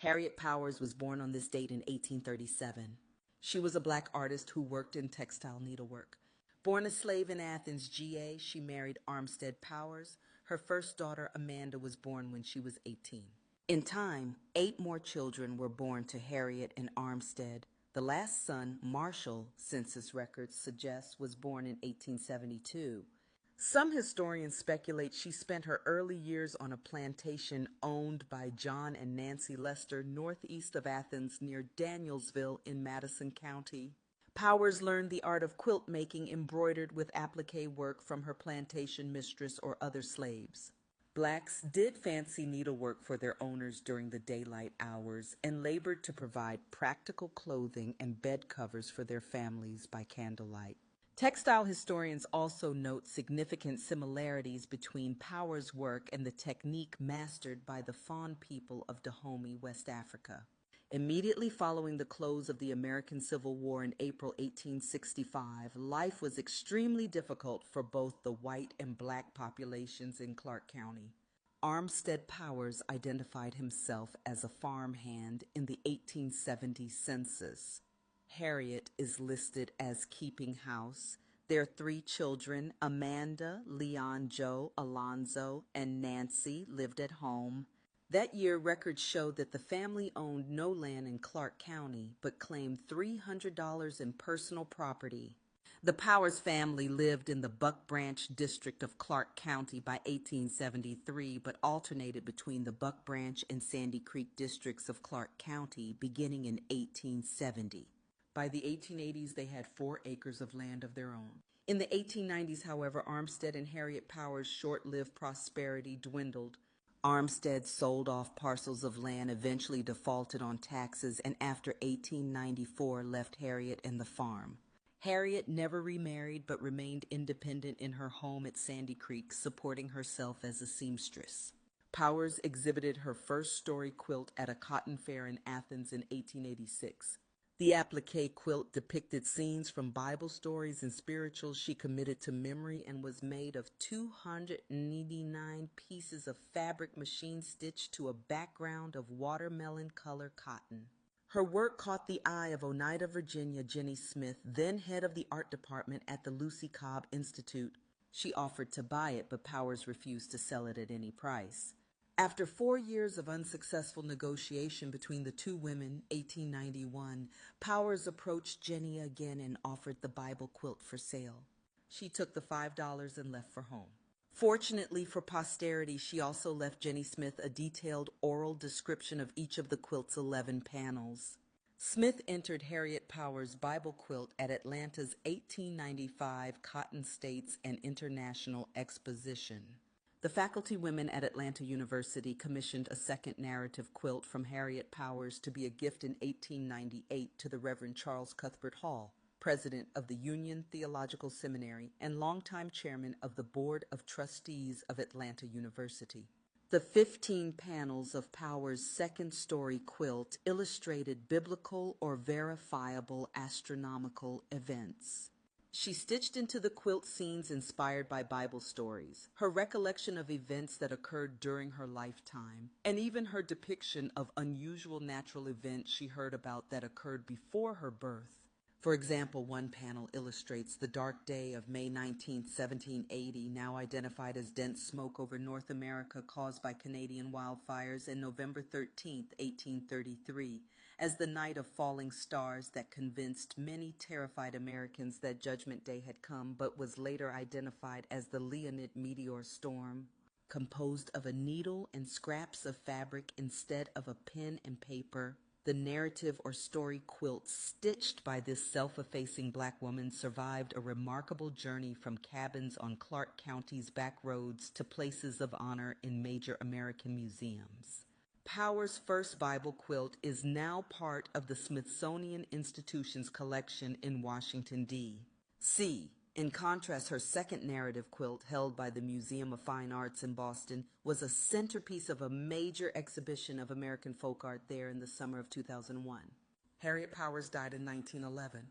Harriet Powers was born on this date in 1837. She was a black artist who worked in textile needlework. Born a slave in Athens, GA, she married Armstead Powers. Her first daughter, Amanda, was born when she was 18. In time, 8 more children were born to Harriet and Armstead. The last son, Marshall, census records suggest, was born in 1872. Some historians speculate she spent her early years on a plantation owned by John and Nancy Lester northeast of Athens near Danielsville in Madison County. Powers learned the art of quilt making embroidered with applique work from her plantation mistress or other slaves. Blacks did fancy needlework for their owners during the daylight hours and labored to provide practical clothing and bed covers for their families by candlelight. Textile historians also note significant similarities between Powers' work and the technique mastered by the Fon people of Dahomey, West Africa. Immediately following the close of the American Civil War in April 1865, life was extremely difficult for both the white and black populations in Clark County. Armstead Powers identified himself as a farmhand in the 1870 census. Harriet is listed as keeping house. Their 3 children, Amanda, Leon, Joe, Alonzo, and Nancy, lived at home. That year, records showed that the family owned no land in Clark County, but claimed $300 in personal property. The Powers family lived in the Buck Branch district of Clark County by 1873, but alternated between the Buck Branch and Sandy Creek districts of Clark County beginning in 1870. By the 1880s, they had 4 acres of land of their own. In the 1890s, however, Armstead and Harriet Powers' short-lived prosperity dwindled. Armstead sold off parcels of land, eventually defaulted on taxes, and after 1894 left Harriet and the farm. Harriet never remarried but remained independent in her home at Sandy Creek, supporting herself as a seamstress. Powers exhibited her first story quilt at a cotton fair in Athens in 1886. The applique quilt depicted scenes from Bible stories and spirituals she committed to memory and was made of 289 pieces of fabric machine stitched to a background of watermelon color cotton. Her work caught the eye of Oneida, Virginia, Jenny Smith, then head of the art department at the Lucy Cobb Institute. She offered to buy it, but Powers refused to sell it at any price. After 4 years of unsuccessful negotiation between the 2 women, 1891, Powers approached Jenny again and offered the Bible quilt for sale. She took the $5 and left for home. Fortunately for posterity, she also left Jenny Smith a detailed oral description of each of the quilt's 11 panels. Smith entered Harriet Powers' Bible quilt at Atlanta's 1895 Cotton States and International Exposition. The faculty women at Atlanta University commissioned a second narrative quilt from Harriet Powers to be a gift in 1898 to the Reverend Charles Cuthbert Hall, president of the Union Theological Seminary and longtime chairman of the Board of Trustees of Atlanta University. The 15 panels of Powers' second-story quilt illustrated biblical or verifiable astronomical events. She stitched into the quilt scenes inspired by Bible stories, her recollection of events that occurred during her lifetime, and even her depiction of unusual natural events she heard about that occurred before her birth. For example, one panel illustrates the dark day of May 19, 1780, now identified as dense smoke over North America caused by Canadian wildfires, and November 13, 1833, as the night of falling stars that convinced many terrified Americans that Judgment Day had come, but was later identified as the Leonid meteor storm, composed of a needle and scraps of fabric instead of a pen and paper. The narrative or story quilt stitched by this self-effacing black woman survived a remarkable journey from cabins on Clark County's back roads to places of honor in major American museums. Powers' first Bible quilt is now part of the Smithsonian Institution's collection in Washington, D.C. In contrast, her second narrative quilt, held by the Museum of Fine Arts in Boston, was a centerpiece of a major exhibition of American folk art there in the summer of 2001. Harriet Powers died in 1911.